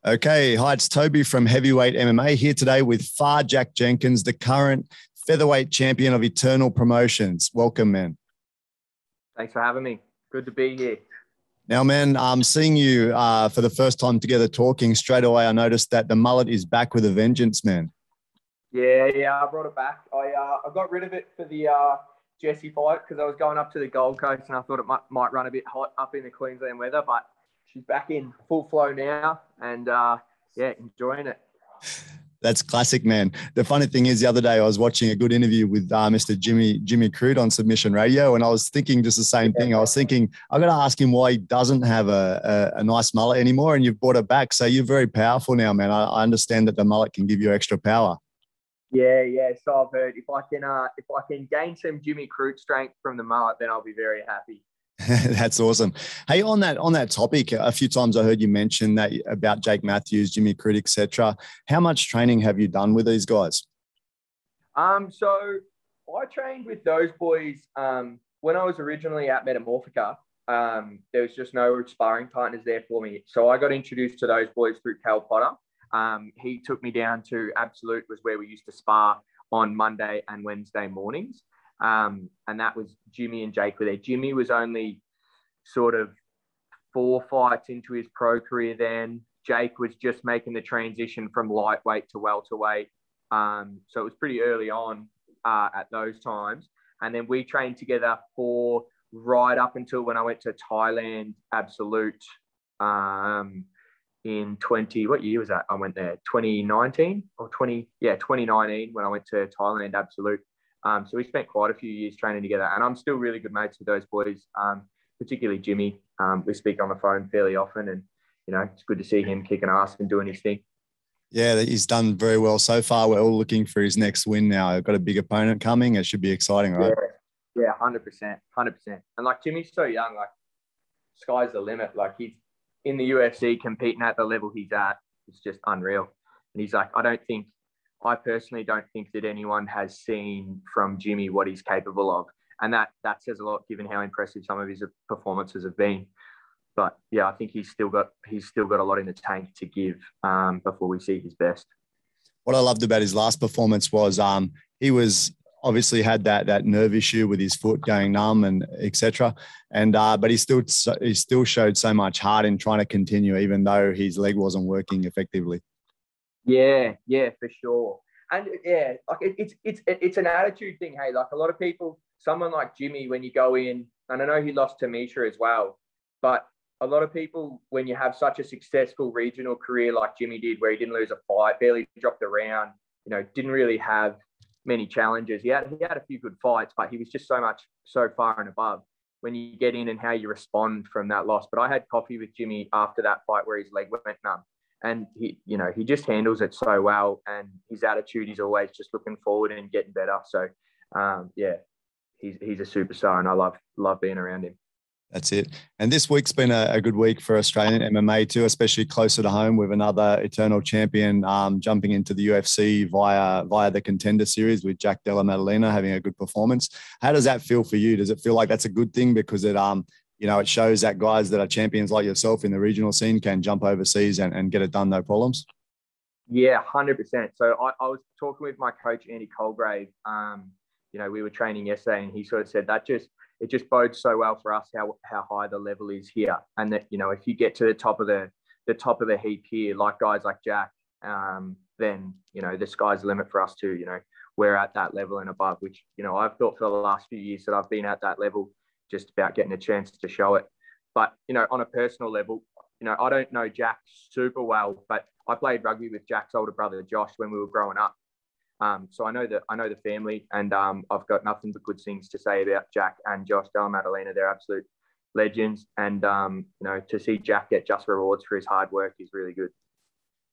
Okay, hi, it's Toby from Heavyweight MMA here today with Phar Jack Jenkins, the current featherweight champion of Eternal Promotions. Welcome, man. Thanks for having me. Good to be here. Now, man, I'm seeing you for the first time together talking. Straight away, I noticed that the mullet is back with a vengeance, man. Yeah, I brought it back. I got rid of it for the Jessie fight because I was going up to the Gold Coast and I thought it might run a bit hot up in the Queensland weather, but she's back in full flow now and, enjoying it. That's classic, man. The funny thing is, the other day I was watching a good interview with Mr. Jimmy Crute on Submission Radio, and I was thinking just the same thing. I was thinking, I'm going to ask him why he doesn't have a nice mullet anymore, and you've brought it back. So you're very powerful now, man. I understand that the mullet can give you extra power. Yeah. So I've heard if I can gain some Jimmy Crute strength from the mullet, then I'll be very happy. That's awesome. Hey, on that topic, a few times I heard you mention that about Jake Matthews, Jimmy Crute, etc. How much training have you done with these guys? So I trained with those boys when I was originally at Metamorphica. There was just no sparring partners there for me, so I got introduced to those boys through Cal Potter. He took me down to Absolute, was where we used to spar on Monday and Wednesday mornings. And that was Jimmy and Jake were there. Jimmy was only sort of 4 fights into his pro career then. Jake was just making the transition from lightweight to welterweight. So it was pretty early on at those times. And then we trained together for right up until when I went to Thailand Absolute in what year was that? I went there 2019 or 2019 when I went to Thailand Absolute. So we spent quite a few years training together, and I'm still really good mates with those boys, particularly Jimmy. We speak on the phone fairly often, and it's good to see him kicking ass and doing his thing. Yeah, he's done very well so far. We're all looking for his next win now. I've got a big opponent coming. It should be exciting, right? Yeah, 100%. And like Jimmy's so young, like sky's the limit. Like he's in the UFC competing at the level he's at. It's just unreal. And he's like, I personally don't think that anyone has seen from Jimmy what he's capable of. And that says a lot given how impressive some of his performances have been. But yeah, I think he's still got a lot in the tank to give before we see his best. What I loved about his last performance was he was obviously had that nerve issue with his foot going numb and etc. And but he still showed so much heart in trying to continue, even though his leg wasn't working effectively. Yeah, for sure. And yeah, like it's an attitude thing. Hey, like a lot of people, someone like Jimmy, when you go in, and I know he lost to Misha as well, but a lot of people, when you have such a successful regional career like Jimmy did, where he didn't lose a fight, barely dropped a round, didn't really have many challenges. He had a few good fights, but he was just so far and above when you get in and how you respond from that loss. But I had coffee with Jimmy after that fight where his leg went numb. And he just handles it so well, and his attitude is always just looking forward and getting better. So, he's a superstar, and I love being around him. That's it. And this week's been a good week for Australian MMA too, especially closer to home with another Eternal champion jumping into the UFC via the Contender Series with Jack Della Maddalena having a good performance. How does that feel for you? Does it feel like that's a good thing because it it shows that guys that are champions like yourself in the regional scene can jump overseas and get it done, no problems? Yeah, 100%. So I was talking with my coach, Andy Colgrave. We were training yesterday, and he sort of said that it just bodes so well for us how high the level is here. And that, if you get to the top of the heap here, like guys like Jack, then, the sky's the limit for us too. We're at that level and above, which, I've thought for the last few years that I've been at that level, just about getting a chance to show it. But, on a personal level, I don't know Jack super well, but I played rugby with Jack's older brother, Josh, when we were growing up. So I know the family, and I've got nothing but good things to say about Jack and Josh Della Maddalena. They're absolute legends. And, to see Jack get just rewards for his hard work is really good.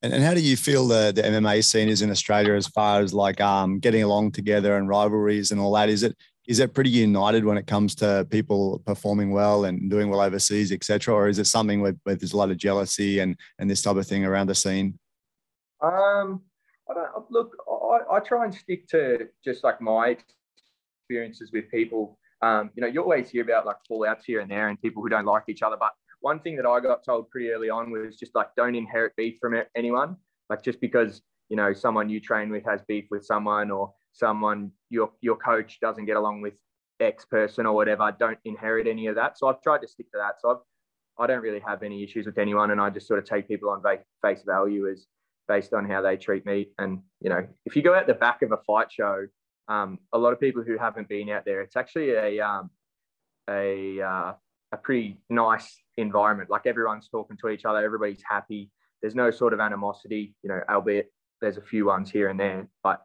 And how do you feel the MMA seniors in Australia as far as like getting along together and rivalries and all that? Is it pretty united when it comes to people performing well and doing well overseas, et cetera? Or is it something where there's a lot of jealousy and this type of thing around the scene? I try and stick to just like my experiences with people. You always hear about like fallouts here and there and people who don't like each other. But one thing that I got told pretty early on was just like, don't inherit beef from anyone. Like just because, you know, someone you train with has beef with someone, or someone your coach doesn't get along with X person or whatever, don't inherit any of that. So I've tried to stick to that. So I don't really have any issues with anyone, and I just sort of take people on face value as based on how they treat me. And, you know, if you go out the back of a fight show, a lot of people who haven't been out there, it's actually a pretty nice environment. Like everyone's talking to each other, everybody's happy. There's no sort of animosity, you know, albeit there's a few ones here and there. But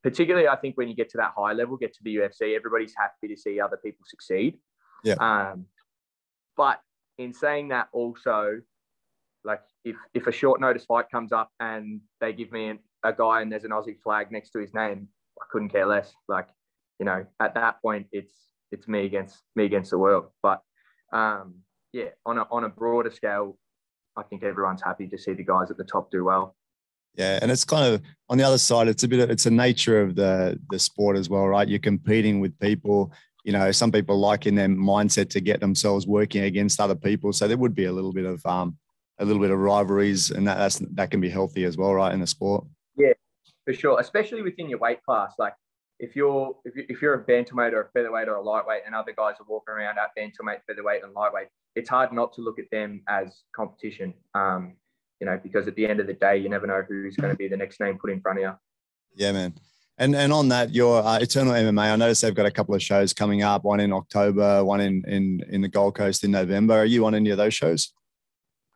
particularly, I think when you get to that high level, get to the UFC, everybody's happy to see other people succeed. Yeah. But in saying that, also, like if a short notice fight comes up and they give me a guy and there's an Aussie flag next to his name, I couldn't care less. Like, you know, at that point, it's me against the world. But yeah, on a broader scale, I think everyone's happy to see the guys at the top do well. Yeah, and it's kind of on the other side. It's a nature of the sport as well, right? You're competing with people. You know, some people like in their mindset to get themselves working against other people. So there would be a little bit of rivalries, and that can be healthy as well, right, in the sport. Yeah, for sure, especially within your weight class. Like if you're a bantamweight or a featherweight or a lightweight, and other guys are walking around at bantamweight, featherweight, and lightweight, it's hard not to look at them as competition. You know, because at the end of the day, you never know who's going to be the next name put in front of you. Yeah, man. And on that, your Eternal MMA, I noticed they've got a couple of shows coming up, one in October, one in the Gold Coast in November. Are you on any of those shows?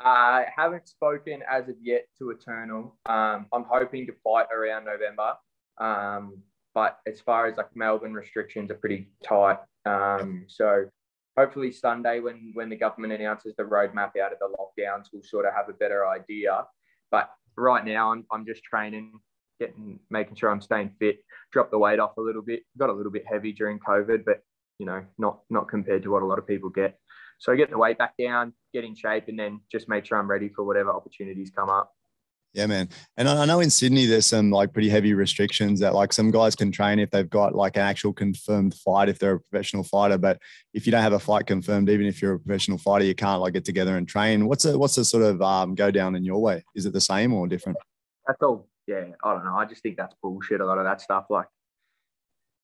I haven't spoken as of yet to Eternal. I'm hoping to fight around November. But as far as like Melbourne restrictions are pretty tight. So hopefully Sunday when the government announces the roadmap out of the lockdowns, we'll sort of have a better idea. But right now I'm just training, making sure I'm staying fit, drop the weight off a little bit. Got a little bit heavy during COVID, but you know, not compared to what a lot of people get. So get the weight back down, get in shape, and then just make sure I'm ready for whatever opportunities come up. Yeah, man. And I know in Sydney, there's some like pretty heavy restrictions that like some guys can train if they've got like an actual confirmed fight, if they're a professional fighter. But if you don't have a fight confirmed, even if you're a professional fighter, you can't like get together and train. What's the sort of go down in your way? Is it the same or different? That's all. Yeah, I don't know. I just think that's bullshit. A lot of that stuff, like,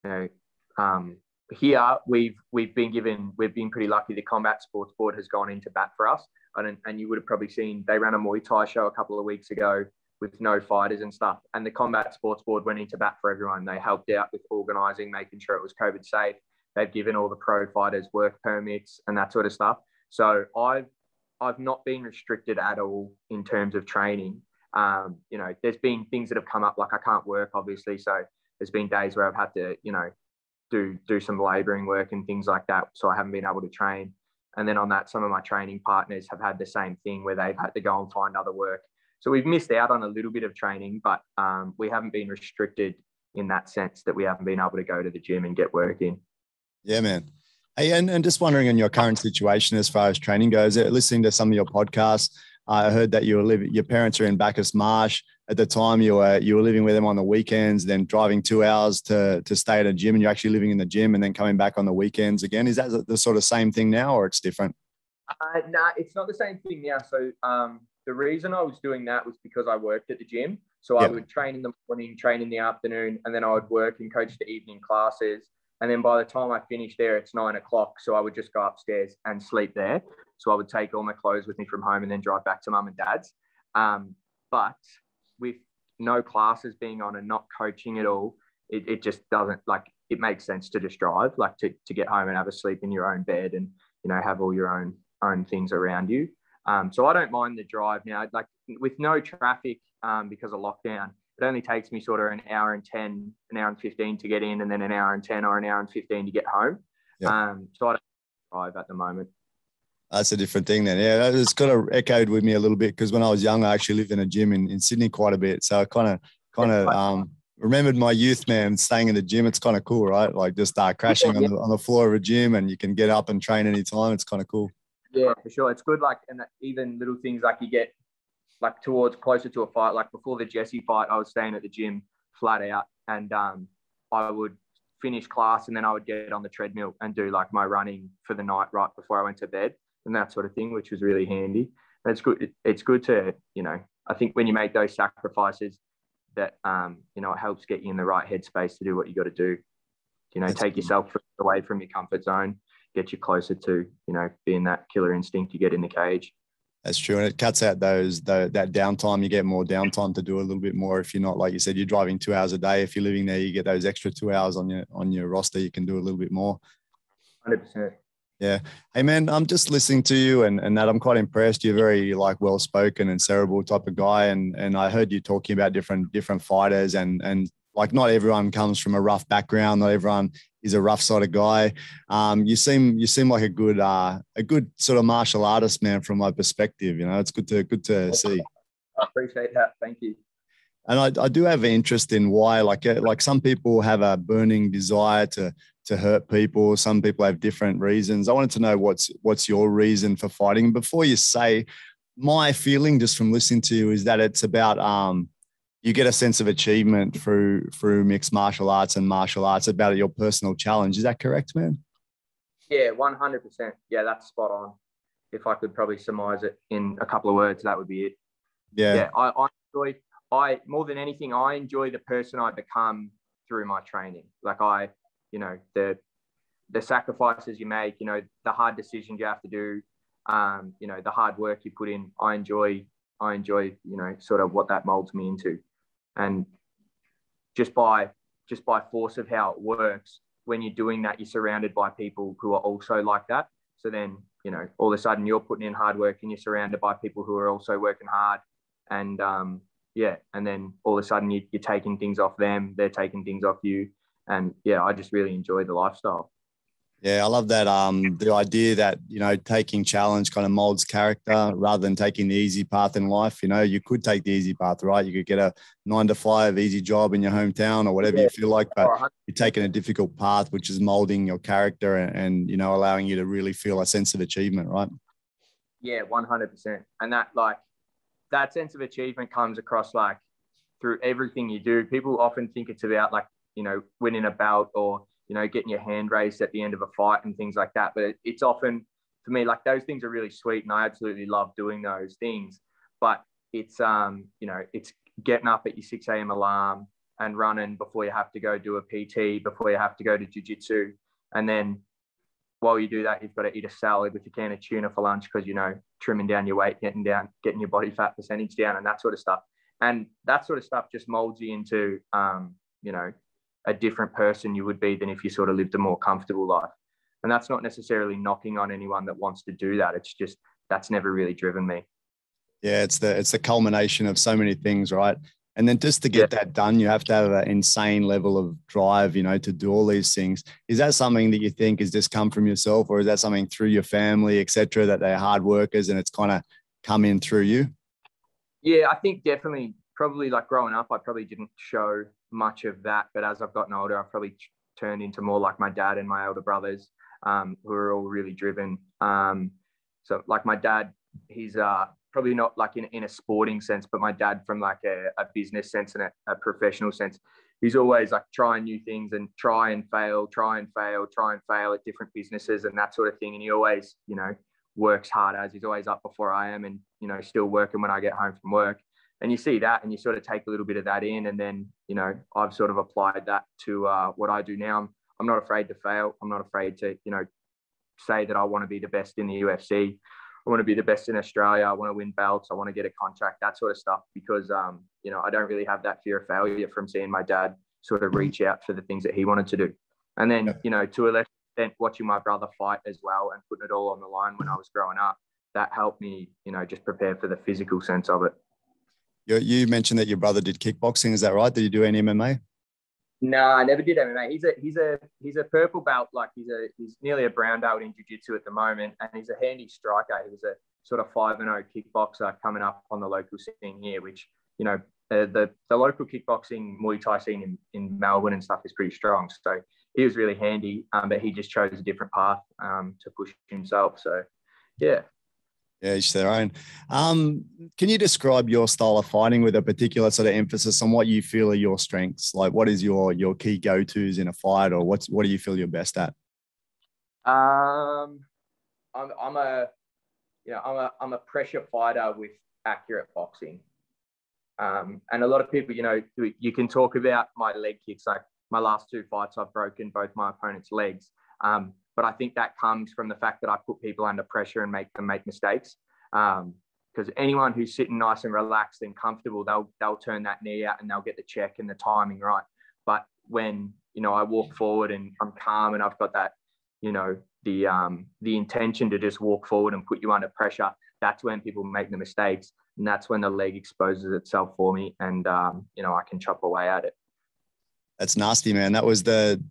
you know, here we've been pretty lucky. The Combat Sports Board has gone into bat for us. And you would have probably seen they ran a Muay Thai show a couple of weeks ago with no fighters and stuff. And the Combat Sports Board went into bat for everyone. They helped out with organising, making sure it was COVID safe. They've given all the pro fighters work permits and that sort of stuff. So I've not been restricted at all in terms of training. You know, there's been things that have come up, like I can't work, obviously. So there's been days where I've had to, you know, do some labouring work and things like that. So I haven't been able to train. And then on that, some of my training partners have had the same thing where they've had to go and find other work. So we've missed out on a little bit of training, but we haven't been restricted in that sense that we haven't been able to go to the gym and get work in. Yeah, man. Hey, and just wondering in your current situation as far as training goes, listening to some of your podcasts, I heard that your parents are in Bacchus Marsh. At the time, you were living with them on the weekends, then driving 2 hours to stay at a gym, and you're actually living in the gym and then coming back on the weekends again. Is that the sort of same thing now, or it's different? No, it's not the same thing now. So the reason I was doing that was because I worked at the gym. So I would train in the morning, train in the afternoon, and then I would work and coach the evening classes. And then by the time I finished there, it's 9 o'clock. So I would just go upstairs and sleep there. So I would take all my clothes with me from home and then drive back to mum and dad's. But with no classes being on and not coaching at all, it just doesn't, like, it makes sense to just drive, like to get home and have a sleep in your own bed and, you know, have all your own things around you. So I don't mind the drive now. Like with no traffic because of lockdown, it only takes me sort of an hour and 10, an hour and 15 to get in, and then an hour and 10 or an hour and 15 to get home. Yeah. So I don't drive at the moment. That's a different thing then. Yeah, it's kind of echoed with me a little bit because when I was young, I actually lived in a gym in Sydney quite a bit. So I kind of remembered my youth, man, staying in the gym. It's kind of cool, right? Like just crashing on the floor of a gym, and you can get up and train anytime. It's kind of cool. Yeah, for sure. It's good. Like, and even little things like you get like towards closer to a fight, like before the Jesse fight, I was staying at the gym flat out, and I would finish class and then I would get on the treadmill and do like my running for the night right before I went to bed. and that sort of thing, which was really handy. And it's good to, I think when you make those sacrifices that, it helps get you in the right headspace to do what you got to do. Take yourself away from your comfort zone, get you closer to, being that killer instinct you get in the cage. That's true. And it cuts out that downtime. You get more downtime to do a little bit more. If you're not, like you said, you're driving 2 hours a day. If you're living there, you get those extra 2 hours on your roster. You can do a little bit more. 100%. Yeah. Hey man, I'm just listening to you and that I'm quite impressed. You're very well-spoken and cerebral type of guy. And I heard you talking about different fighters and like not everyone comes from a rough background. Not everyone is a rough sort of guy. You seem like a good sort of martial artist, man, from my perspective. It's good to see. I appreciate that. Thank you. And I do have an interest in why, like some people have a burning desire to hurt people. Some people have different reasons. I wanted to know what's your reason for fighting. Before you say, my feeling just from listening to you is that it's about you get a sense of achievement through mixed martial arts and martial arts, about your personal challenge. Is that correct, man? Yeah, 100%. Yeah, that's spot on. If I could probably surmise it in a couple of words, that would be it. Yeah. I more than anything, I enjoy the person I become through my training. Like the sacrifices you make, the hard decisions you have to do, the hard work you put in. I enjoy, sort of what that molds me into. And just by force of how it works, when you're doing that, you're surrounded by people who are also like that. So then, all of a sudden you're putting in hard work and you're surrounded by people who are also working hard. And and then all of a sudden you're taking things off them, they're taking things off you. And yeah, I just really enjoy the lifestyle. Yeah, I love that. The idea that, taking challenge kind of molds character rather than taking the easy path in life. You could take the easy path, right? You could get a 9-to-5 easy job in your hometown or whatever you feel like, but you're taking a difficult path, which is molding your character and allowing you to really feel a sense of achievement, right? Yeah, 100%. And that sense of achievement comes across through everything you do. People often think it's about winning a belt or, getting your hand raised at the end of a fight and things like that. But it's often, for me, those things are really sweet and I absolutely love doing those things. But it's, it's getting up at your 6 a.m. alarm and running before you have to go do a PT, before you have to go to jiu-jitsu. And then while you do that, you've got to eat a salad with a can of tuna for lunch because, trimming down your weight, getting your body fat percentage down and that sort of stuff. And that sort of stuff just molds you into, a different person you would be than if you sort of lived a more comfortable life. And that's not necessarily knocking on anyone that wants to do that. It's just, that's never really driven me. Yeah, it's the culmination of so many things, right? And then just to get that done, you have to have an insane level of drive, to do all these things. Is that something that you think has just come from yourself, or is that something through your family, et cetera, that they're hard workers and it's kind of come in through you? Yeah, I think definitely, probably growing up, I probably didn't show much of that. But as I've gotten older, I've probably turned into more like my dad and my older brothers, who are all really driven. So my dad, he's probably not in a sporting sense, but my dad from a business sense and a professional sense, he's always trying new things and try and fail at different businesses and that sort of thing. And he always, works hard as he's always up before I am and, still working when I get home from work. And you see that and you sort of take a little bit of that in. And then, I've sort of applied that to what I do now. I'm not afraid to fail. I'm not afraid to, say that I want to be the best in the UFC. I want to be the best in Australia. I want to win belts. I want to get a contract, that sort of stuff, because, I don't really have that fear of failure from seeing my dad sort of reach out for the things that he wanted to do. And then, to a lesser extent, watching my brother fight as well and putting it all on the line when I was growing up, that helped me, just prepare for the physical sense of it. You mentioned that your brother did kickboxing. Is that right? Did you do any MMA? No, I never did MMA. He's a purple belt. He's nearly a brown belt in jiu-jitsu at the moment, and he's a handy striker. He was a sort of 5-0 kickboxer coming up on the local scene here, which the local kickboxing Muay Thai scene in Melbourne and stuff is pretty strong. So he was really handy, but he just chose a different path to push himself. So yeah. Yeah, each their own. Can you describe your style of fighting with a particular sort of emphasis on what you feel are your strengths? What is your key go-tos in a fight, or what do you feel you're best at? I'm I'm a pressure fighter with accurate boxing. And a lot of people, you can talk about my leg kicks. Like my last 2 fights, I've broken both my opponent's legs. But I think that comes from the fact that I put people under pressure and make them make mistakes. Because anyone who's sitting nice and relaxed and comfortable, they'll turn that knee out and they'll get the check and the timing right. But when, I walk forward and I'm calm and I've got that, the intention to just walk forward and put you under pressure, that's when people make the mistakes. And that's when the leg exposes itself for me and, I can chop away at it. That's nasty, man. That was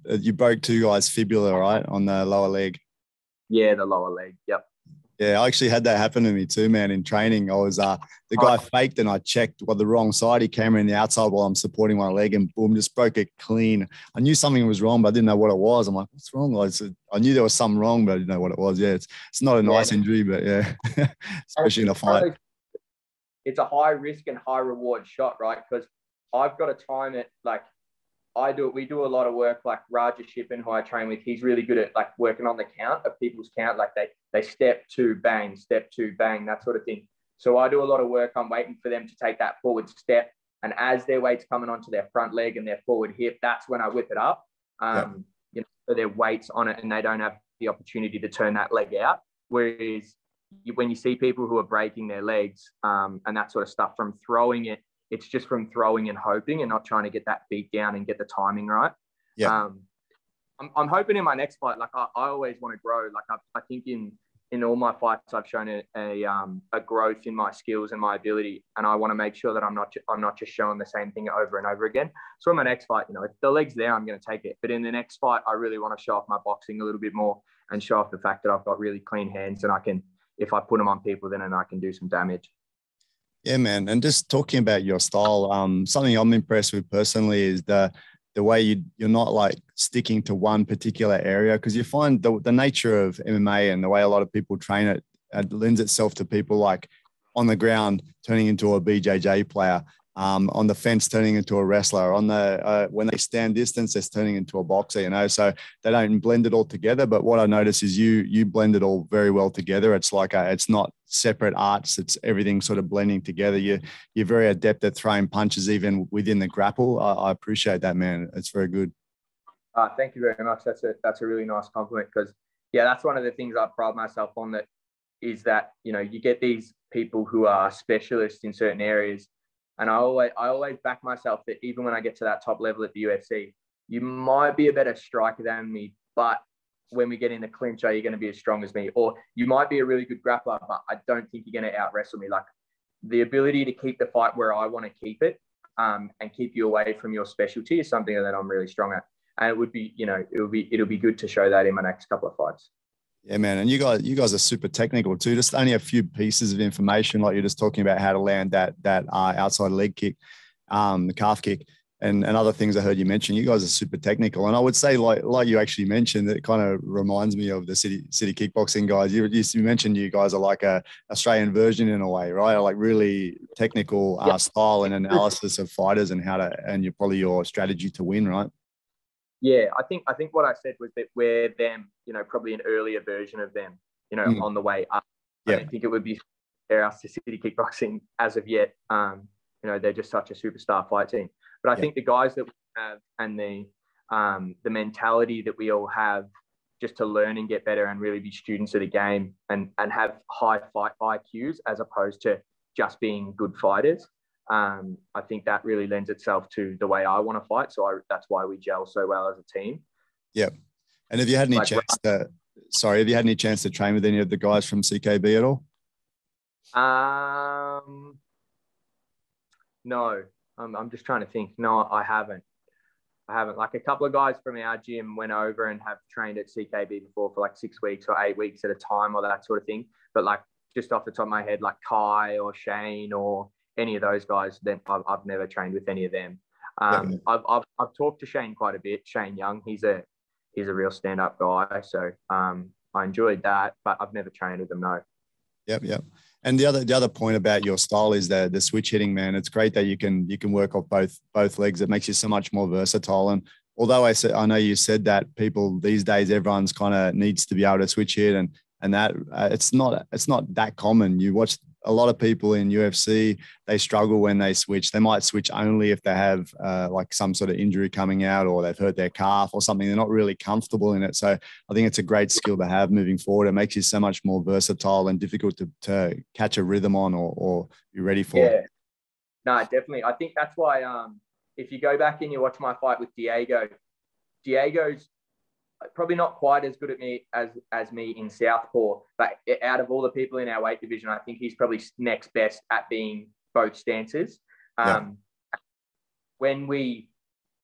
you broke 2 guys' fibula, right? On the lower leg. Yeah, the lower leg. Yep. Yeah, I actually had that happen to me too, man. In training, I was the guy faked and I checked the wrong side. He came in the outside while I'm supporting my leg and boom, just broke it clean. I knew something was wrong, but I didn't know what it was. I'm like, what's wrong? I knew there was something wrong, but I didn't know what it was. Yeah, it's not a nice injury, but yeah, especially in a fight. It's a high risk and high reward shot, right? Because I've got to time it like we do a lot of work like Raja Shippen, who I train with. He's really good at like working on the count of people's count. Like they step 2, bang, that sort of thing. So I do a lot of work. I'm waiting for them to take that forward step. And as their weight's coming onto their front leg and their forward hip, that's when I whip it up. So their weight's on it and they don't have the opportunity to turn that leg out. Whereas when you see people who are breaking their legs and that sort of stuff from throwing it, it's just from throwing and hoping and not trying to get that beat down and get the timing right. Yeah. I'm hoping in my next fight, like I always want to grow. Like I think in all my fights, I've shown a growth in my skills and my ability. And I want to make sure that I'm not just showing the same thing over and over again. So in my next fight, if the leg's there, I'm going to take it. But in the next fight, I really want to show off my boxing a little bit more and show off the fact that I've got really clean hands and I can, if I put them on people, then I can do some damage. Yeah, man. And just talking about your style, something I'm impressed with personally is the way you're not like sticking to one particular area, because you find the nature of MMA and the way a lot of people train it lends itself to people like on the ground turning into a BJJ player, on the fence turning into a wrestler, on the when they stand distance, they're turning into a boxer, so they don't blend it all together. But what I notice is you blend it all very well together. It's like it's not separate arts, it's everything sort of blending together. You're very adept at throwing punches even within the grapple. I appreciate that, man. It's very good. Thank you very much. That's a really nice compliment, because that's one of the things I pride myself on, that is that you get these people who are specialists in certain areas. And I always back myself that even when I get to that top level at the UFC, you might be a better striker than me, but when we get in the clinch, are you going to be as strong as me? Or you might be a really good grappler, but I don't think you're going to out wrestle me. Like the ability to keep the fight where I want to keep it, and keep you away from your specialty is something that I'm really strong at. And it would be, it'll be good to show that in my next couple of fights. Yeah, man. And you guys are super technical too. Just only a few pieces of information, like you're just talking about how to land that outside leg kick, the calf kick, and other things I heard you mention. You guys are super technical. And I would say, like you actually mentioned, it kind of reminds me of the city kickboxing guys. You mentioned you guys are like a Australian version in a way, right? Like really technical style and analysis of fighters and probably your strategy to win, right? Yeah, I think what I said was that we're them, probably an earlier version of them, on the way up. Yeah. I don't think it would be fair us to city kickboxing as of yet. They're just such a superstar fight team. But I think the guys that we have and the mentality that we all have just to learn and get better and really be students of the game and have high fight IQs as opposed to just being good fighters. I think that really lends itself to the way I want to fight. So that's why we gel so well as a team. Yeah. And have you had any chance to train with any of the guys from CKB at all? No, I'm just trying to think. No, I haven't. Like a couple of guys from our gym went over and have trained at CKB before for like 6 weeks or 8 weeks at a time or that sort of thing. But like just off the top of my head, like Kai or Shane or any of those guys, then I've never trained with any of them. I've talked to Shane quite a bit. Shane Young, he's a real stand-up guy. So I enjoyed that, but I've never trained with them, no. Yep. And the other point about your style is the switch hitting, man. It's great that you can work off both legs. It makes you so much more versatile. And although I know you said that people these days, everyone's kind of needs to be able to switch hit, and And that it's not that common. You watch a lot of people in UFC, they struggle when they switch. They might switch only if they have like some sort of injury coming out, or they've hurt their calf or something. They're not really comfortable in it. So I think it's a great skill to have moving forward. It makes you so much more versatile and difficult to catch a rhythm on or be ready for. Yeah, no, definitely. I think that's why if you go back and you watch my fight with Diego's probably not quite as good at me as me in southpaw, but out of all the people in our weight division, I think he's probably next best at being both stances. There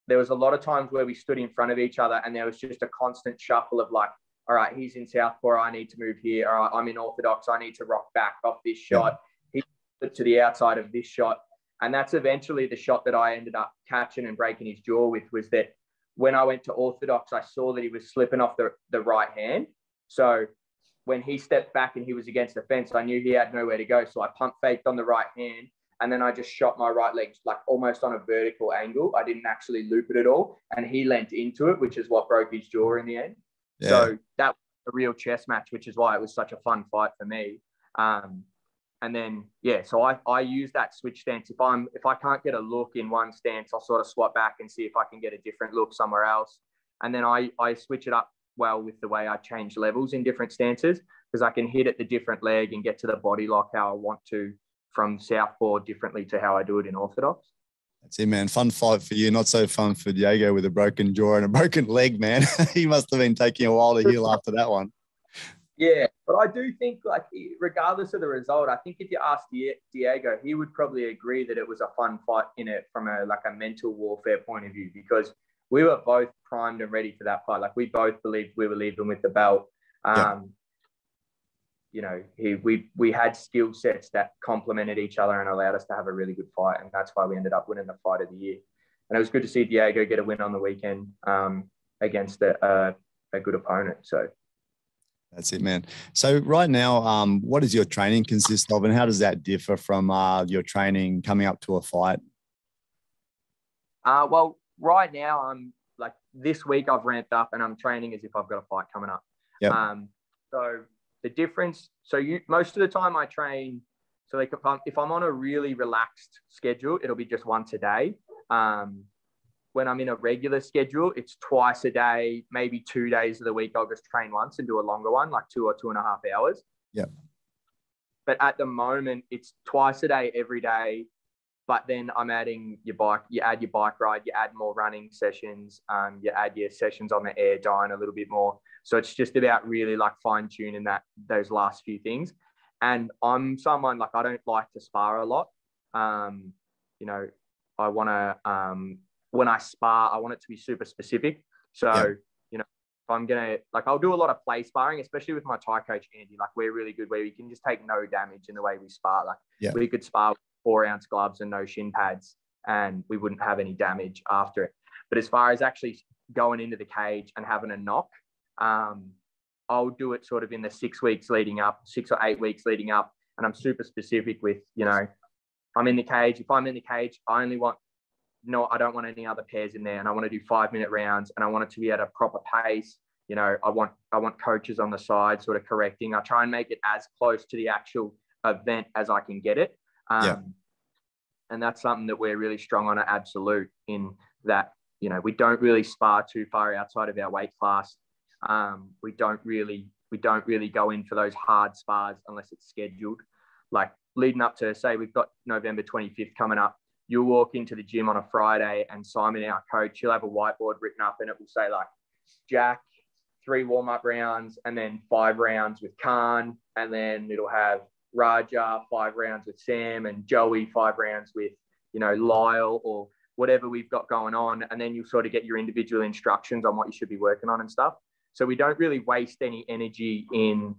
was a lot of times where we stood in front of each other and there was just a constant shuffle of like, all right, he's in southpaw, I need to move here. All right, I'm in orthodox, I need to rock back off this shot. He put to the outside of this shot. And that's eventually the shot that I ended up catching and breaking his jaw with, was that when I went to orthodox, I saw that he was slipping off the right hand. So when he stepped back and he was against the fence, I knew he had nowhere to go. So I pump faked on the right hand, and then I just shot my right leg like almost on a vertical angle. I didn't actually loop it at all. And he leant into it, which is what broke his jaw in the end. Yeah. So that was a real chess match, which is why it was such a fun fight for me. And then, so I use that switch stance. If I can't get a look in one stance, I'll sort of swap back and see if I can get a different look somewhere else. And then I switch it up well with the way I change levels in different stances, because I can hit at the different leg and get to the body lock how I want to from southpaw differently to how I do it in orthodox. That's it, man. Fun fight for you. Not so fun for Diego with a broken jaw and a broken leg, man. He must have been taking a while to heal after that one. Yeah, but I do think, like, regardless of the result, I think if you ask Diego, he would probably agree that it was a fun fight in it from a mental warfare point of view, because we were both primed and ready for that fight. Like, we both believed we were leaving with the belt. We had skill sets that complemented each other and allowed us to have a really good fight, and that's why we ended up winning the fight of the year. And it was good to see Diego get a win on the weekend against a good opponent. So. That's it, man. So right now, what does your training consist of, and how does that differ from your training coming up to a fight? Well, right now, I'm like, this week I've ramped up and I'm training as if I've got a fight coming up. Yep. So the difference, most of the time I train, so like if I'm on a really relaxed schedule, it'll be just once a day. When I'm in a regular schedule, it's twice a day, maybe 2 days of the week. I'll just train once and do a longer one, like 2 or 2.5 hours. Yeah. But at the moment, it's twice a day, every day. But then I'm adding you add your bike ride, you add more running sessions, you add your sessions on the air, dying a little bit more. So it's just about really like fine tuning those last few things. And I'm someone, like, I don't like to spar a lot. I want to, when I spar, I want it to be super specific. So, if I'm going to, like, I'll do a lot of play sparring, especially with my Thai coach, Andy. Like, we're really good where we can just take no damage in the way we spar. Like, we could spar with 4-ounce gloves and no shin pads, and we wouldn't have any damage after it. But as far as actually going into the cage and having a knock, I'll do it sort of in the 6 weeks leading up, 6 or 8 weeks leading up. And I'm super specific with, I'm in the cage. If I'm in the cage, I don't want any other pairs in there, and I want to do 5-minute rounds, and I want it to be at a proper pace. I want coaches on the side sort of correcting. I try and make it as close to the actual event as I can get it. And that's something that we're really strong on at Absolute, in that, we don't really spar too far outside of our weight class. We don't really go in for those hard spars unless it's scheduled. Like, leading up to, say, we've got November 25th coming up. You'll walk into the gym on a Friday, and Simon, our coach, he'll have a whiteboard written up, and it will say, like, Jack, 3 warm-up rounds, and then 5 rounds with Khan, and then it'll have Raja, 5 rounds with Sam, and Joey, 5 rounds with, Lyle, or whatever we've got going on. And then you'll sort of get your individual instructions on what you should be working on and stuff. So we don't really waste any energy in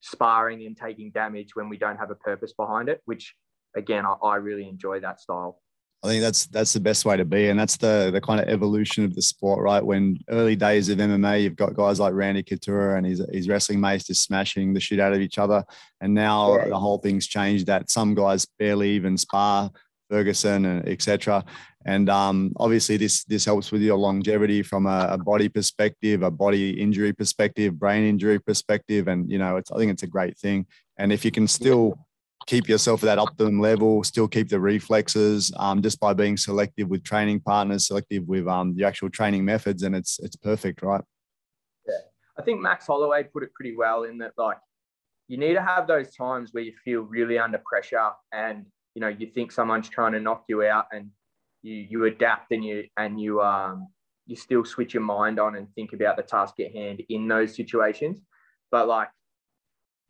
sparring and taking damage when we don't have a purpose behind it, which, again, I really enjoy that style. I think that's the best way to be. And that's the kind of evolution of the sport, right? When early days of MMA, you've got guys like Randy Couture and his wrestling mates just smashing the shit out of each other. And now the whole thing's changed, that some guys barely even spar, Ferguson and etc. And obviously this helps with your longevity from a body perspective, a body injury perspective, brain injury perspective. And, you know, I think it's a great thing. And if you can still keep yourself at that optimum level, still keep the reflexes, just by being selective with training partners, selective with your actual training methods, and it's perfect, right? Yeah. I think Max Holloway put it pretty well in that, like, you need to have those times where you feel really under pressure and, you know, you think someone's trying to knock you out, and you adapt and you still switch your mind on and think about the task at hand in those situations. But like,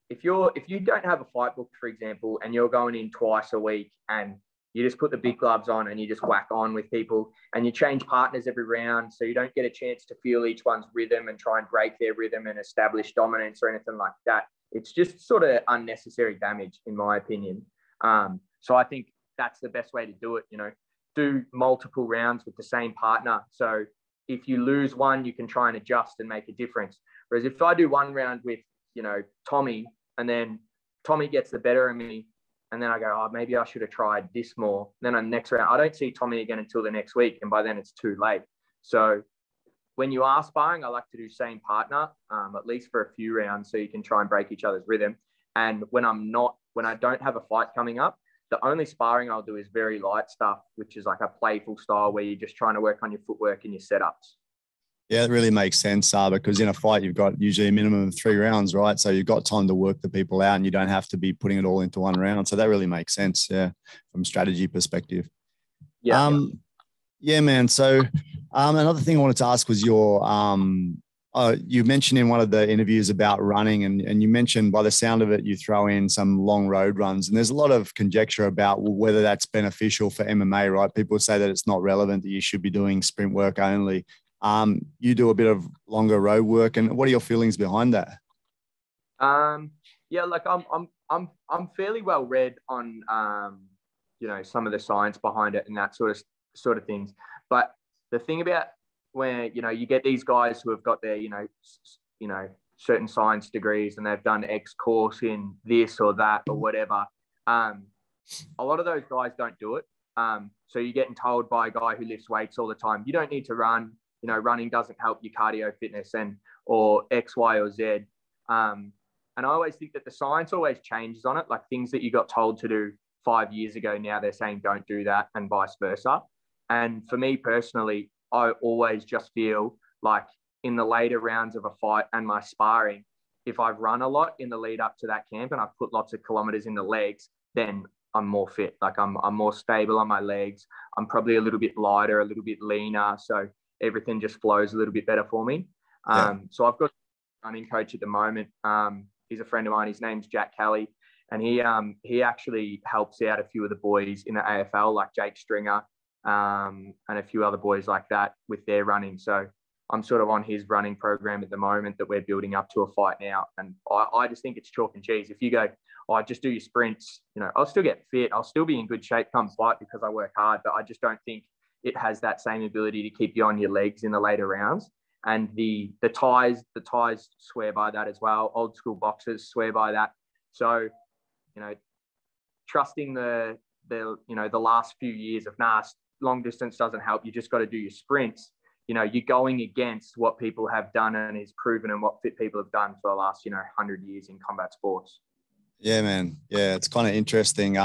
if you don't have a fight book, for example, and you're going in twice a week and you just put the big gloves on and you just whack on with people and you change partners every round, so you don't get a chance to feel each one's rhythm and try and break their rhythm and establish dominance or anything like that, it's just sort of unnecessary damage, in my opinion. So I think that's the best way to do it. You know, do multiple rounds with the same partner. So if you lose one, you can try and adjust and make a difference. Whereas if I do one round with, you know, Tommy, and then Tommy gets the better of me, and then I go, oh, maybe I should have tried this more. Then on the next round, I don't see Tommy again until the next week, and by then it's too late. So when you are sparring, I like to do same partner, at least for a few rounds, so you can try and break each other's rhythm. And when I don't have a fight coming up, the only sparring I'll do is very light stuff, which is like a playful style where you're just trying to work on your footwork and your setups. Yeah, it really makes sense, because in a fight, you've got usually a minimum of 3 rounds, right? So you've got time to work the people out and you don't have to be putting it all into one round. So that really makes sense, yeah, from strategy perspective. Yeah. Yeah, man. So another thing I wanted to ask was you mentioned in one of the interviews about running, and you mentioned, by the sound of it, you throw in some long road runs. And there's a lot of conjecture about whether that's beneficial for MMA, right? People say that it's not relevant, that you should be doing sprint work only. You do a bit of longer road work, and what are your feelings behind that? Yeah, like I'm fairly well read on you know, some of the science behind it and that sort of things. But the thing about where, you know, you get these guys who have got their, you know, certain science degrees and they've done X course in this or that or whatever. A lot of those guys don't do it. So you're getting told by a guy who lifts weights all the time, you don't need to run. You know, running doesn't help your cardio fitness or X, Y, or Z. And I always think that the science always changes on it. Like things that you got told to do 5 years ago, now they're saying don't do that, and vice versa. And for me personally, I always just feel like in the later rounds of a fight and my sparring, if I've run a lot in the lead up to that camp and I've put lots of kilometers in the legs, then I'm more fit. Like I'm more stable on my legs. I'm probably a little bit lighter, a little bit leaner. So everything just flows a little bit better for me. So I've got a running coach at the moment. He's a friend of mine. His name's Jack Kelly. And he actually helps out a few of the boys in the AFL, like Jake Stringer, and a few other boys like that with their running. So I'm sort of on his running program at the moment that we're building up to a fight now. And I just think it's chalk and cheese. If you go, oh, just do your sprints, you know, I'll still get fit. I'll still be in good shape come fight because I work hard, but I just don't think it has that same ability to keep you on your legs in the later rounds. And the ties swear by that as well. Old school boxers swear by that. So, you know, trusting the last few years of long distance doesn't help. You just got to do your sprints. You know, you're going against what people have done and is proven and what fit people have done for the last, 100 years in combat sports. Yeah, man. Yeah, it's kind of interesting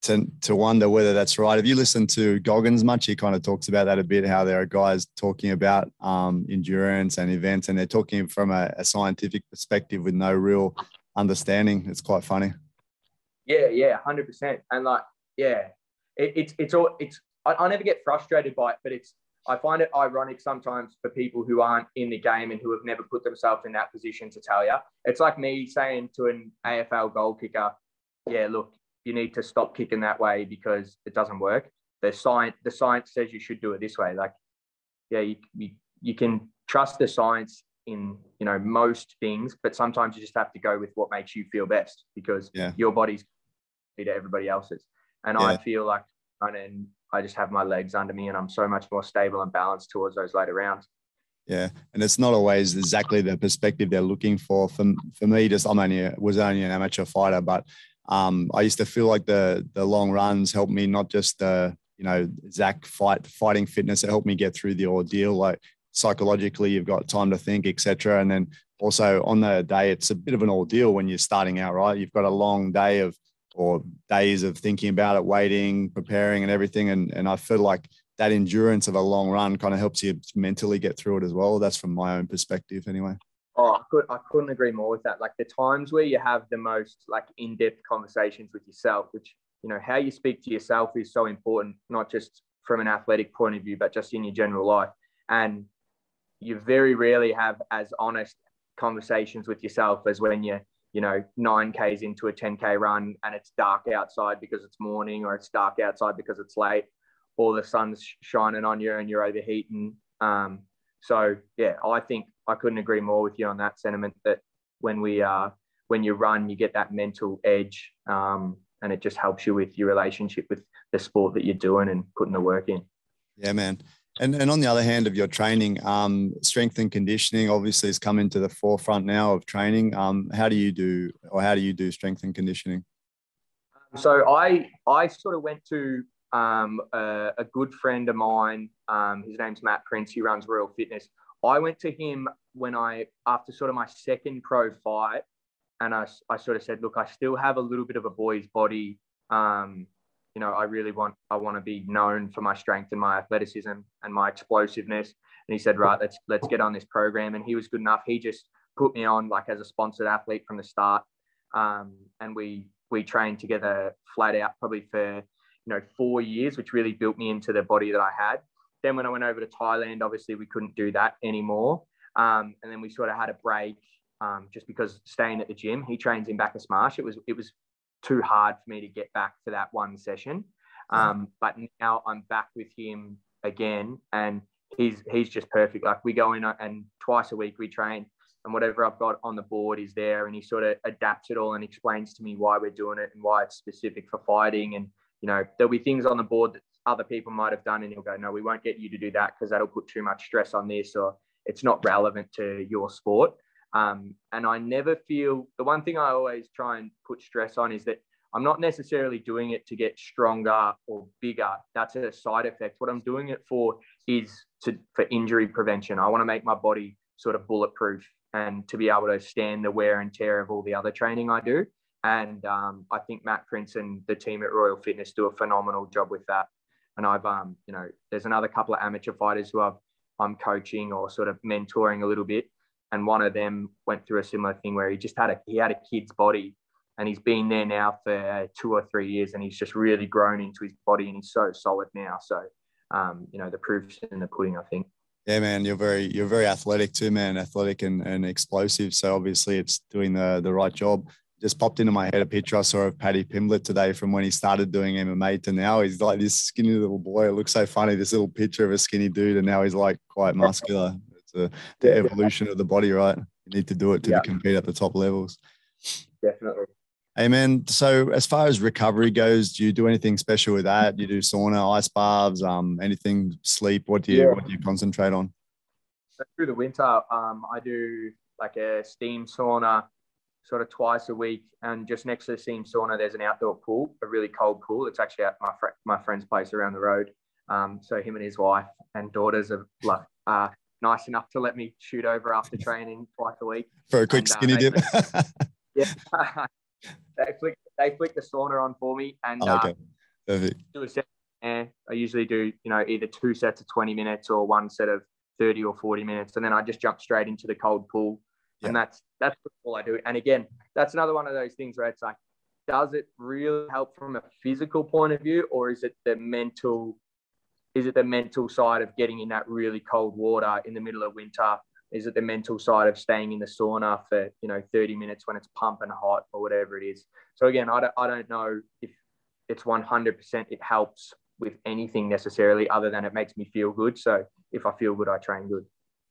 to wonder whether that's right. Have you listened to Goggins much? He kind of talks about that a bit, how there are guys talking about endurance and events, and they're talking from a scientific perspective with no real understanding. It's quite funny. Yeah, 100%. And like, yeah, I never get frustrated by it, but I find it ironic sometimes for people who aren't in the game and who have never put themselves in that position to tell you. It's like me saying to an AFL goal kicker, yeah, look, you need to stop kicking that way because it doesn't work. The science says you should do it this way. Like, yeah, you can trust the science in, most things, but sometimes you just have to go with what makes you feel best because your body's to everybody else's. And I feel like running, I just have my legs under me and I'm so much more stable and balanced towards those later rounds. Yeah. And it's not always exactly the perspective they're looking for. For me, was only an amateur fighter, but I used to feel like the long runs helped me not just Zach fighting fitness. It helped me get through the ordeal. Like psychologically, you've got time to think, etc. And then also on the day, it's a bit of an ordeal when you're starting out, right? You've got a long day or days of thinking about it, waiting, preparing and everything. And I feel like that endurance of a long run kind of helps you mentally get through it as well. That's from my own perspective anyway. Oh, I couldn't agree more with that. Like the times where you have the most like in-depth conversations with yourself, which, how you speak to yourself is so important, not just from an athletic point of view, but just in your general life. And you very rarely have as honest conversations with yourself as when you're, 9Ks into a 10K run and it's dark outside because it's morning, or it's dark outside because it's late, or the sun's shining on you and you're overheating. So yeah, I think I couldn't agree more with you on that sentiment, that when you run, you get that mental edge, and it just helps you with your relationship with the sport that you're doing and putting the work in. Yeah, man. And on the other hand of your training, strength and conditioning obviously has come into the forefront now of training. How do you do strength and conditioning? So I sort of went to a good friend of mine. His name's Matt Prince. He runs Royal Fitness. I went to him after sort of my second pro fight, and I sort of said, look, I still have a little bit of a boy's body. I want to be known for my strength and my athleticism and my explosiveness. And he said, right, let's get on this program. And he was good enough. He just put me on like as a sponsored athlete from the start. And we trained together flat out probably for, 4 years, which really built me into the body that I had. Then when I went over to Thailand, obviously we couldn't do that anymore. And then we sort of had a break just because staying at the gym. He trains in Bacchus Marsh. It was too hard for me to get back for that one session. But now I'm back with him again, and he's just perfect. Like we go in and twice a week we train, and whatever I've got on the board is there, and he sort of adapts it all and explains to me why we're doing it and why it's specific for fighting. And, there'll be things on the board that other people might have done, and he'll go, no, we won't get you to do that because that'll put too much stress on this, or it's not relevant to your sport. And I never feel, the one thing I always try and put stress on is that I'm not necessarily doing it to get stronger or bigger. That's a side effect. What I'm doing it for is for injury prevention. I want to make my body sort of bulletproof and to be able to stand the wear and tear of all the other training I do. And I think Matt Prince and the team at Royal Fitness do a phenomenal job with that. And I've, there's another couple of amateur fighters who I'm coaching or sort of mentoring a little bit. And one of them went through a similar thing where he had a kid's body, and he's been there now for 2 or 3 years, and he's just really grown into his body, and he's so solid now. So, the proof's in the pudding, I think. Yeah, man, you're very athletic too, man, athletic and explosive. So obviously it's doing the right job. Just popped into my head a picture I saw of Paddy Pimblett today from when he started doing MMA to now. He's like this skinny little boy. It looks so funny, this little picture of a skinny dude, and now he's like quite muscular. It's the evolution of the body, right? You need to do it to compete at the top levels. Definitely. Hey, man. So as far as recovery goes, do you do anything special with that? Do you do sauna, ice baths, anything, sleep? What do you concentrate on? So through the winter, I do like a steam sauna sort of twice a week. And just next to the steam sauna, there's an outdoor pool, a really cold pool. It's actually at my friend's place around the road. So him and his wife and daughters are nice enough to let me shoot over after training twice a week. For a quick skinny dip. They flick the sauna on for me, and Perfect. do a set. I usually do, either 2 sets of 20 minutes or 1 set of 30 or 40 minutes. And then I just jump straight into the cold pool. And that's all I do. And again, that's another one of those things where it's like, does it really help from a physical point of view, or is it the mental side of getting in that really cold water in the middle of winter? Is it the mental side of staying in the sauna for, 30 minutes when it's pumping hot or whatever it is? So again, I don't know if it's 100% it helps with anything necessarily, other than it makes me feel good. So if I feel good, I train good.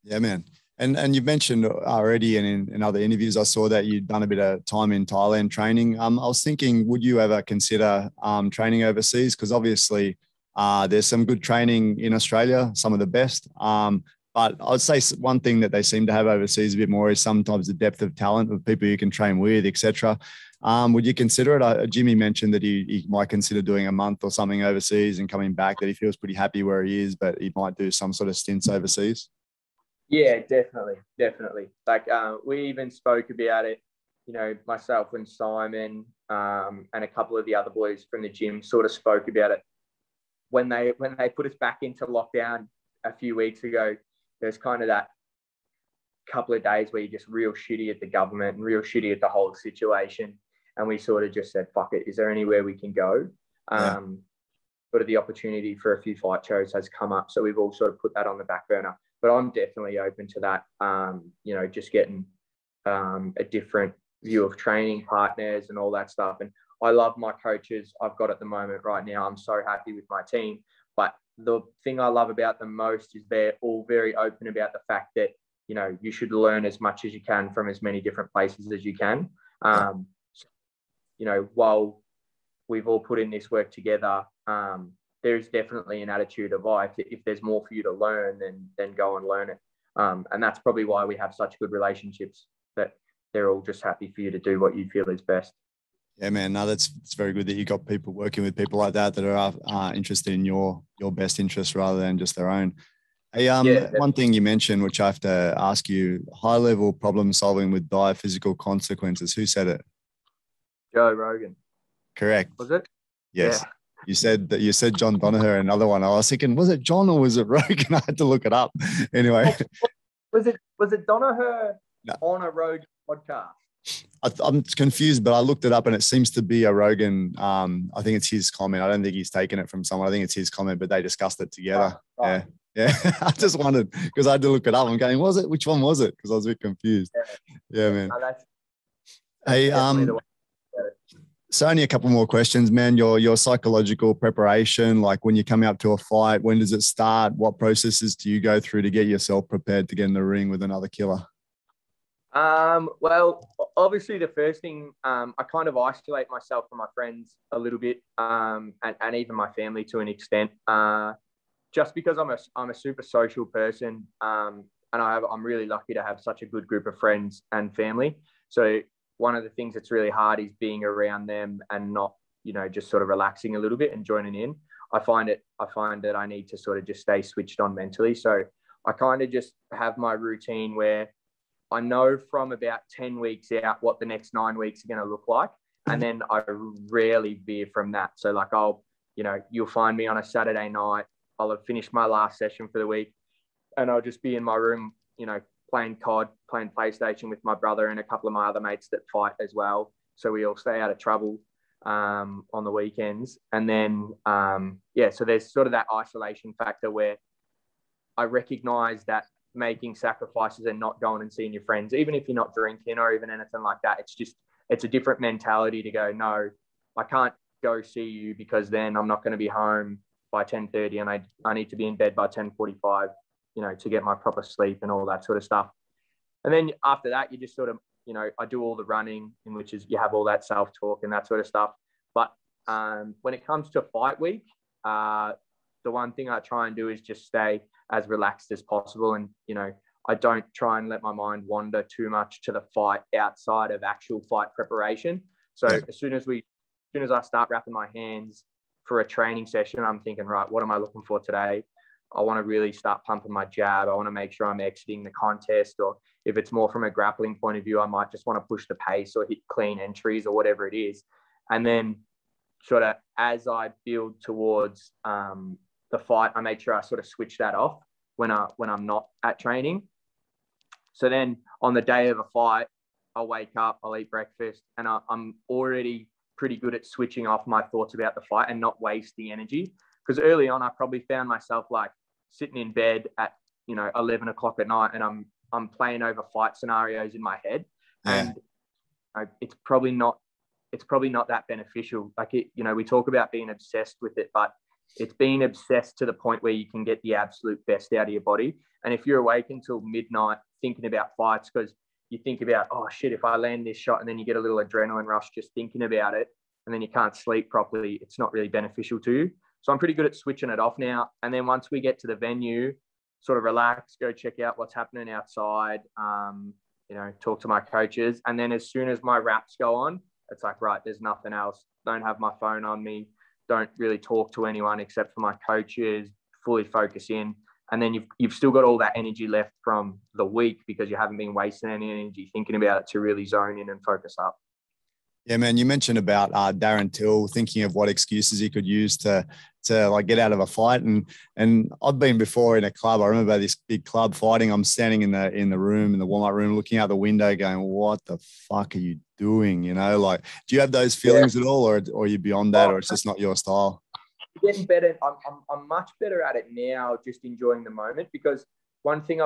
Yeah, man. And you mentioned already, and in other interviews, I saw that you'd done a bit of time in Thailand training. I was thinking, would you ever consider training overseas? Because obviously there's some good training in Australia, some of the best. But I'd say one thing that they seem to have overseas a bit more is sometimes the depth of talent of people you can train with, etc. Would you consider it? Jimmy mentioned that he might consider doing a month or something overseas and coming back, that he feels pretty happy where he is, but he might do some sort of stints overseas. Yeah, definitely. Like we even spoke about it, myself and Simon and a couple of the other boys from the gym sort of spoke about it when they put us back into lockdown a few weeks ago. There's kind of that couple of days where you're just real shitty at the government and real shitty at the whole situation. And we sort of just said, fuck it, is there anywhere we can go? Yeah. Sort of the opportunity for a few fight shows has come up. So we've all sort of put that on the back burner. But I'm definitely open to that, just getting a different view of training partners and all that stuff. And I love my coaches I've got at the moment right now. I'm so happy with my team. But the thing I love about them most is they're all very open about the fact that, you should learn as much as you can from as many different places as you can. While we've all put in this work together, there's definitely an attitude of, if there's more for you to learn, then go and learn it. And that's probably why we have such good relationships, that they're all just happy for you to do what you feel is best. Yeah, man. No, it's very good that you got people working with people like that are interested in your best interest rather than just their own. Hey, one thing you mentioned, which I have to ask you, high-level problem solving with dire physical consequences. Who said it? Joe Rogan. Correct. Was it? Yes. Yeah. You said John Danaher, another one. I was thinking, was it John or was it Rogan? I had to look it up. Anyway. Was it Danaher No. on a Rogan podcast? I'm confused, but I looked it up and it seems to be a Rogan. I think it's his comment. I don't think he's taken it from someone. I think it's his comment, but they discussed it together. Right. Yeah. I just wondered because I had to look it up. I'm going, was it? Which one was it? Because I was a bit confused. Yeah, man. No, that's hey, so only a couple more questions, man. Your psychological preparation, like when you come out to a fight, when does it start? What processes do you go through to get yourself prepared to get in the ring with another killer? Well, obviously the first thing, I kind of isolate myself from my friends a little bit, and even my family to an extent, just because I'm a super social person, and I'm really lucky to have such a good group of friends and family. So one of the things that's really hard is being around them and not, just sort of relaxing a little bit and joining in. I find that I need to sort of just stay switched on mentally. So I kind of just have my routine where I know from about 10 weeks out what the next 9 weeks are going to look like. And then I rarely veer from that. So like you'll find me on a Saturday night, I'll have finished my last session for the week and I'll just be in my room, playing COD, playing PlayStation with my brother and a couple of my other mates that fight as well. So we all stay out of trouble on the weekends. And then, so there's sort of that isolation factor where I recognize that making sacrifices and not going and seeing your friends, even if you're not drinking or even anything like that, it's a different mentality to go, no, I can't go see you because then I'm not going to be home by 10:30 and I need to be in bed by 10:45, to get my proper sleep and all that sort of stuff. And then after that, you just sort of, I do all the running, in which is you have all that self-talk and that sort of stuff. But when it comes to fight week, the one thing I try and do is just stay as relaxed as possible. And, I don't try and let my mind wander too much to the fight outside of actual fight preparation. So as soon as I start wrapping my hands for a training session, I'm thinking, right, what am I looking for today? I want to really start pumping my jab. I want to make sure I'm exiting the contest, or if it's more from a grappling point of view, I might just want to push the pace or hit clean entries or whatever it is. And then sort of as I build towards the fight, I make sure I sort of switch that off when I'm not at training. So then on the day of a fight, I'll wake up, I'll eat breakfast, and I'm already pretty good at switching off my thoughts about the fight and not wasting energy. Because early on, I probably found myself like sitting in bed at 11 o'clock at night, and I'm playing over fight scenarios in my head, and it's probably not that beneficial. Like we talk about being obsessed with it, but it's being obsessed to the point where you can get the absolute best out of your body. And if you're awake until midnight thinking about fights, because you think about, oh shit, if I land this shot, and then you get a little adrenaline rush just thinking about it, and then you can't sleep properly, it's not really beneficial to you. So I'm pretty good at switching it off now. And then once we get to the venue, sort of relax, go check out what's happening outside, talk to my coaches. And then as soon as my wraps go on, it's like, right, there's nothing else. Don't have my phone on me. Don't really talk to anyone except for my coaches. Fully focus in. And then you've still got all that energy left from the week because you haven't been wasting any energy thinking about it to really zone in and focus up. Yeah, man, you mentioned about Darren Till thinking of what excuses he could use to like get out of a fight. And I've been before in a club. I remember this big club fighting. I'm standing in the room, in the warm-up room, looking out the window going, what the fuck are you doing? You know, like, do you have those feelings at all, or are you beyond that, or it's just not your style? Getting better. I'm much better at it now, just enjoying the moment, because one thing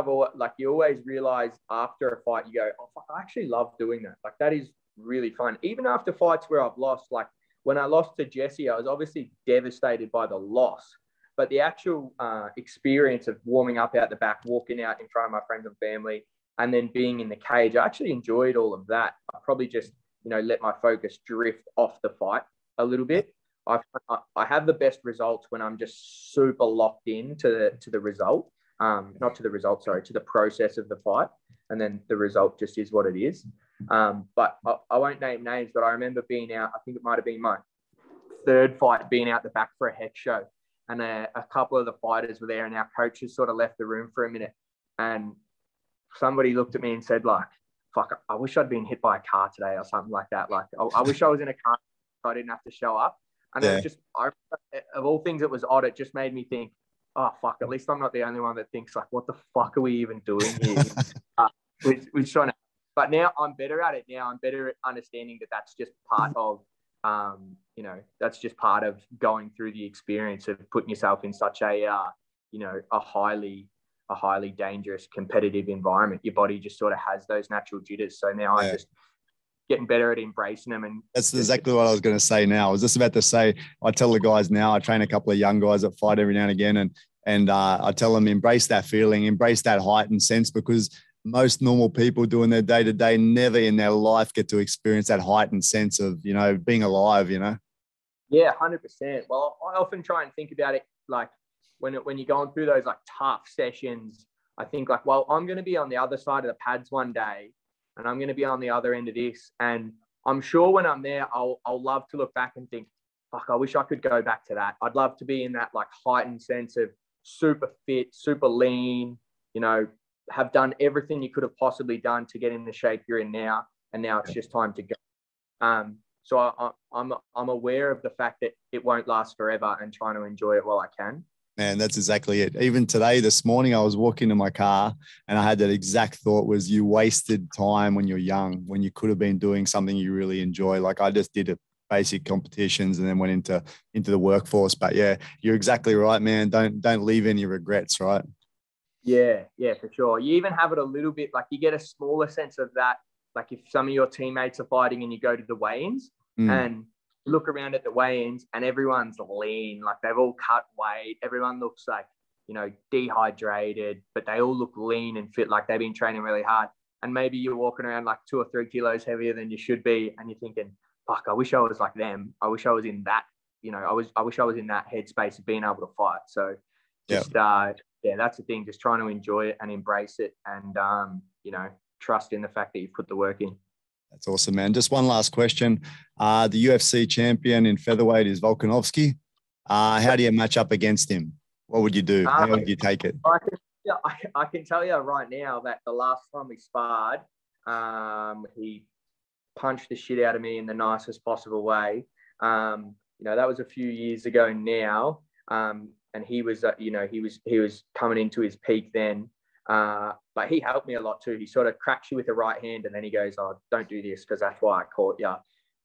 you always realize after a fight, you go, oh, fuck, I actually love doing that. Like, that is really fun. Even after fights where I've lost, like when I lost to Jesse, I was obviously devastated by the loss, but the actual experience of warming up out the back, walking out in front of my friends and family, and then being in the cage, I actually enjoyed all of that. I probably just, let my focus drift off the fight a little bit. I have the best results when I'm just super locked in to the result, not to the result, sorry, to the process of the fight. And then the result just is what it is. But I won't name names, but I remember being out, I think it might have been my third fight, being out the back for a hex show. And a couple of the fighters were there, and our coaches sort of left the room for a minute. And somebody looked at me and said, like, fuck, I wish I'd been hit by a car today or something like that. Like, I wish I was in a car so I didn't have to show up. And it was just, of all things, it was odd. It just made me think, oh, fuck, at least I'm not the only one that thinks, like, what the fuck are we even doing here? We're trying to, but now I'm better at it now. I'm better at understanding that that's just part of, that's just part of going through the experience of putting yourself in such a, a highly dangerous competitive environment. Your body just sort of has those natural jitters. So now I'm just getting better at embracing them. And that's exactly what I was going to say now. I was just about to say, I tell the guys now, I train a couple of young guys that fight every now and again. And I tell them, embrace that feeling, embrace that heightened sense, because most normal people doing their day-to-day never in their life get to experience that heightened sense of, being alive, Yeah, 100%. Well, I often try and think about it like when you're going through those like tough sessions, I think like, well, I'm going to be on the other side of the pads one day, and I'm going to be on the other end of this. And I'm sure when I'm there, I'll love to look back and think, fuck, I wish I could go back to that. I'd love to be in that like heightened sense of super fit, super lean, have done everything you could have possibly done to get in the shape you're in now. And now it's just time to go. So I'm aware of the fact that it won't last forever, and trying to enjoy it while I can. Man, that's exactly it. Even today, this morning, I was walking to my car and I had that exact thought, was you wasted time when you're young, when you could have been doing something you really enjoy. Like I just did it, basic competitions, and then went into the workforce. But yeah, you're exactly right, man. Don't leave any regrets, right? Yeah, for sure. You even have it a little bit, like you get a smaller sense of that. Like if some of your teammates are fighting and you go to the weigh-ins and look around at the weigh-ins and everyone's lean, like they've all cut weight. Everyone looks like, dehydrated, but they all look lean and fit, like they've been training really hard. And maybe you're walking around like 2 or 3 kilos heavier than you should be. And you're thinking, fuck, I wish I was like them. I wish I was in that, I wish I was in that headspace of being able to fight. So just, that's the thing, just trying to enjoy it and embrace it and, trust in the fact that you've put the work in. That's awesome, man. Just one last question. The UFC champion in featherweight is Volkanovski. How do you match up against him? What would you do? How would you take it? I can tell you right now that the last time we sparred, he punched the shit out of me in the nicest possible way. That was a few years ago now. And he was, he was coming into his peak then. But he helped me a lot too. He sort of cracks you with the right hand, and then he goes, "Oh, don't do this because that's why I caught you." And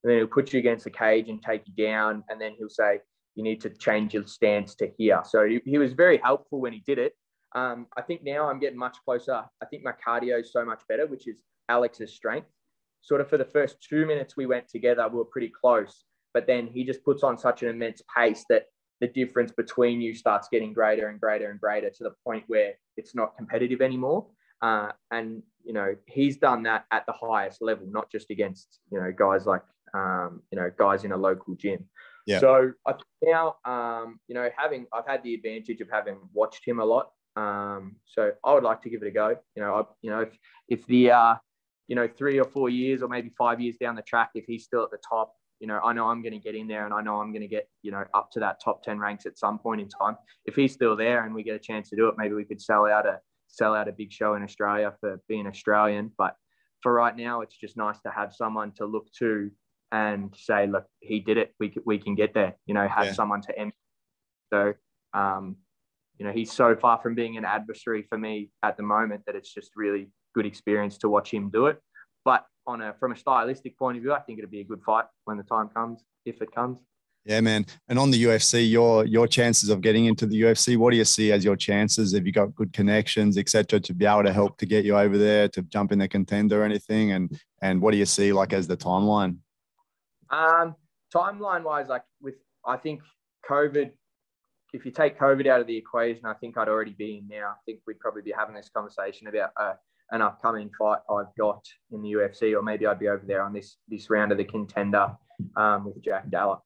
then he'll put you against the cage and take you down, and then he'll say, "You need to change your stance to here." So he was very helpful when he did it. I think now I'm getting much closer. I think my cardio is so much better, which is Alex's strength. Sort of for the first 2 minutes we went together, we were pretty close, but then he just puts on such an immense pace that the difference between you starts getting greater and greater and greater to the point where it's not competitive anymore. And, he's done that at the highest level, not just against, guys like, guys in a local gym. Yeah. So I think now, I've had the advantage of having watched him a lot. So I would like to give it a go. If the 3 or 4 years or maybe 5 years down the track, if he's still at the top, I know I'm going to get in there, and I know I'm going to get, up to that top 10 ranks at some point in time. If he's still there and we get a chance to do it, maybe we could sell out a big show in Australia for being Australian. But for right now, it's just nice to have someone to look to and say, look, he did it. We can get there, have someone to end. So, he's so far from being an adversary for me at the moment that it's just really good experience to watch him do it. But from a stylistic point of view, I think it'll be a good fight when the time comes, if it comes. Yeah, man. And on the UFC, your chances of getting into the UFC, what do you see as your chances? Have you got good connections, etc., to be able to help to get you over there, to jump in the contender or anything? And what do you see like as the timeline? Timeline wise, I think COVID, if you take COVID out of the equation, I think I'd already be in now. I think we'd probably be having this conversation about an upcoming fight I've got in the UFC, or maybe I'd be over there on this round of the contender with Jack Dalla.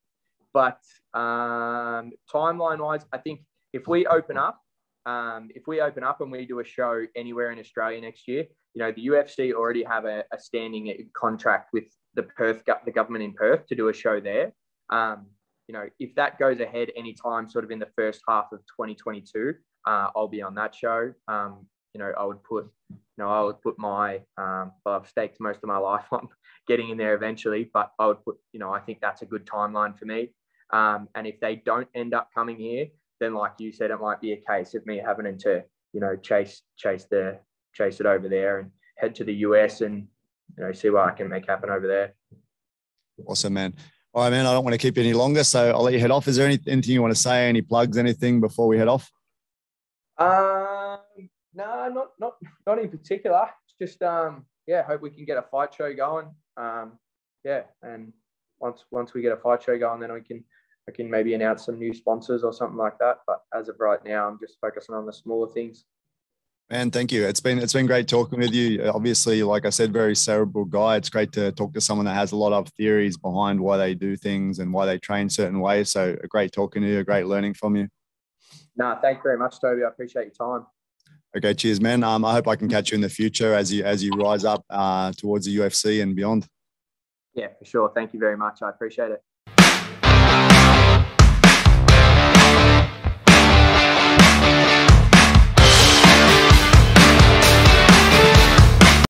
But timeline-wise, I think if we open up and we do a show anywhere in Australia next year, the UFC already have a standing contract with the government in Perth to do a show there. If that goes ahead anytime sort of in the first half of 2022, I'll be on that show. I would put my, I've staked most of my life on getting in there eventually, but I would put, I think that's a good timeline for me. And if they don't end up coming here, then like you said, it might be a case of me having to, chase it over there and head to the US and, see what I can make happen over there. Awesome, man. All right, man, I don't want to keep you any longer, so I'll let you head off. Is there anything you want to say, any plugs, anything before we head off? No, not in particular. Just hope we can get a fight show going. And once we get a fight show going, then I can maybe announce some new sponsors or something like that. But as of right now, I'm just focusing on the smaller things. Man, thank you. It's been great talking with you. Obviously, like I said, very cerebral guy. It's great to talk to someone that has a lot of theories behind why they do things and why they train certain ways. So great talking to you, great learning from you. No, thanks very much, Toby. I appreciate your time. Okay, cheers, man. I hope I can catch you in the future as you rise up towards the UFC and beyond. Yeah, for sure. Thank you very much. I appreciate it.